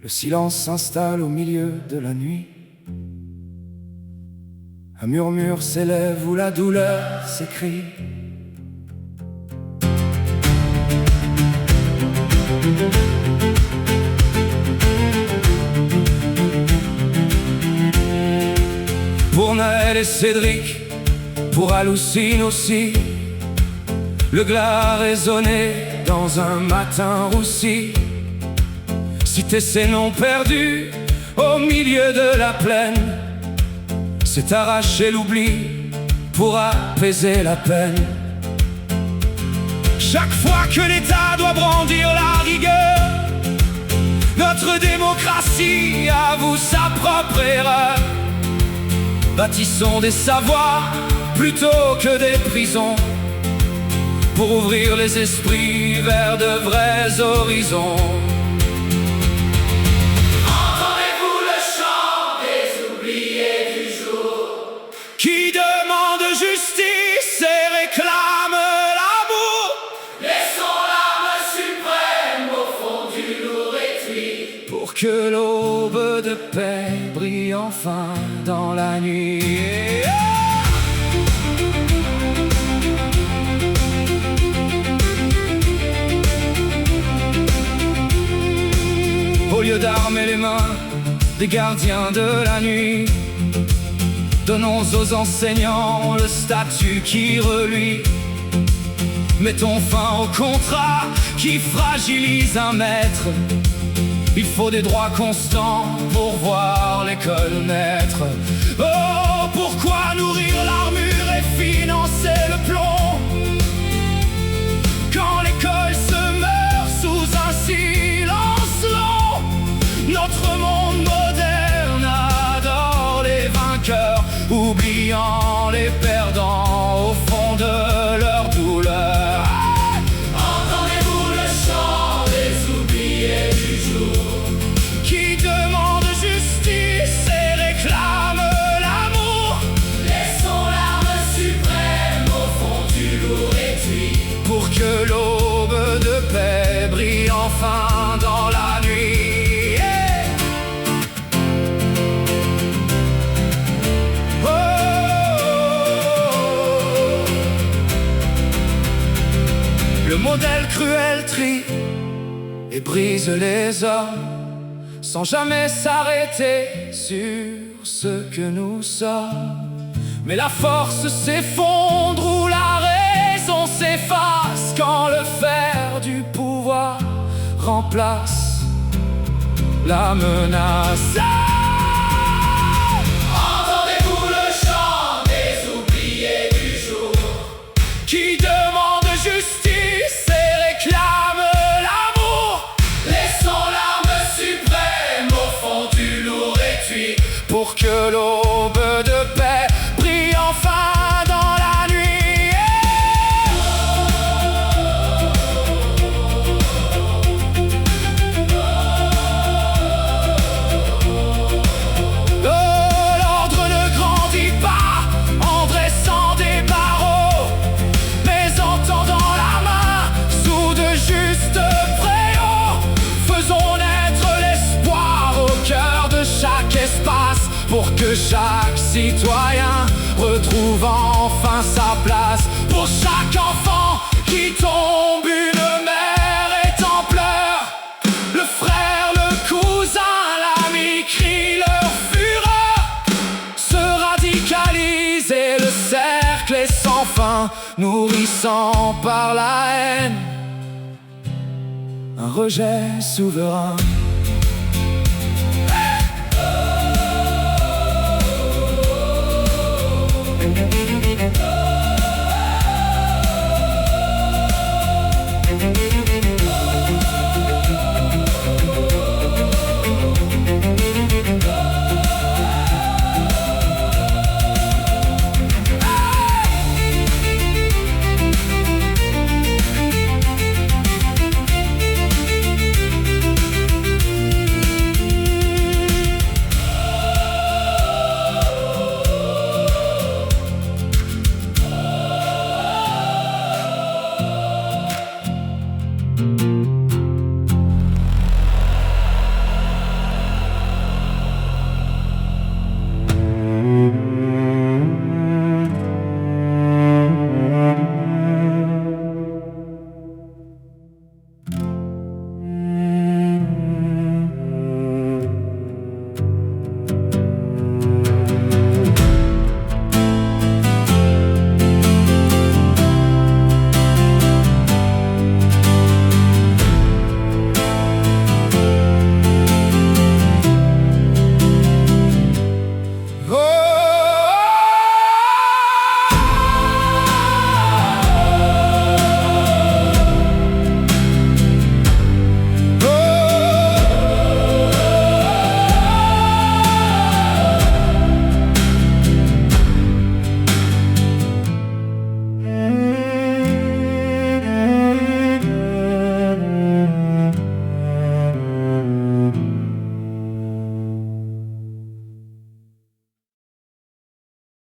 Le silence s'installe au milieu de la nuit. Un murmure s'élève où la douleur s'écrie. Pour Naël et Cédric, pour Aloucine aussi, le glas résonnait dans un matin roussi. Citer ces noms perdus au milieu de la plaine, c'est arracher l'oubli pour apaiser la peine. Chaque fois que l'État doit brandir la rigueur, notre démocratie avoue sa propre erreur. Bâtissons des savoirs plutôt que des prisons, pour ouvrir les esprits vers de vrais horizons. Entendez-vous le chant des oubliés du jour, Qui demande justice et réclame l'amour? laissons l'âme suprême au fond du lourd étui, Pour que l'aube de paix brille enfin dans la nuit. Au lieu d'armer les mains des gardiens de la nuit, donnons aux enseignants le statut qui reluit. Mettons fin au contrat qui fragilise un maître. Il faut des droits constants pour voir l'école naître. Oh, pourquoi nourrir l'armure et financer le plomb, quand l'école se meurt sous un silence long? Notre monde moderne adore les vainqueurs, oubliant les perdants au fond de leur douleur. entendez-vous le chant des oubliés du jour, Qui demande justice et réclame l'amour? laissons l'arme suprême au fond du lourd étui, Pour que l'aube de paix brille enfin dans la nuit. Yeah. Oh. Le modèle cruel trie et brise les hommes, sans jamais s'arrêter sur ce que nous sommes. Mais la force s'effondre ou la raison s'efface, quand le fer du pouvoir remplace la menace. entendez-vous le chant des oubliés du jour, Qui demande justice et réclame l'amour? laissons l'arme suprême au fond du lourd étui, Pour que l'aube de paix brille enfin dans la nuit. L'ordre ne grandit pas en dressant des barreaux, mais en tendant la main sous de justes préaux. Faisons naître l'espoir au cœur de chaque espace, pour que chaque citoyen retrouve enfin sa place. Pour chaque enfant qui tombe, une mère est en pleurs. Le frère, le cousin, l'ami crie leur fureur. Se radicalise et le cercle est sans fin, nourrissant par la haine un rejet souverain.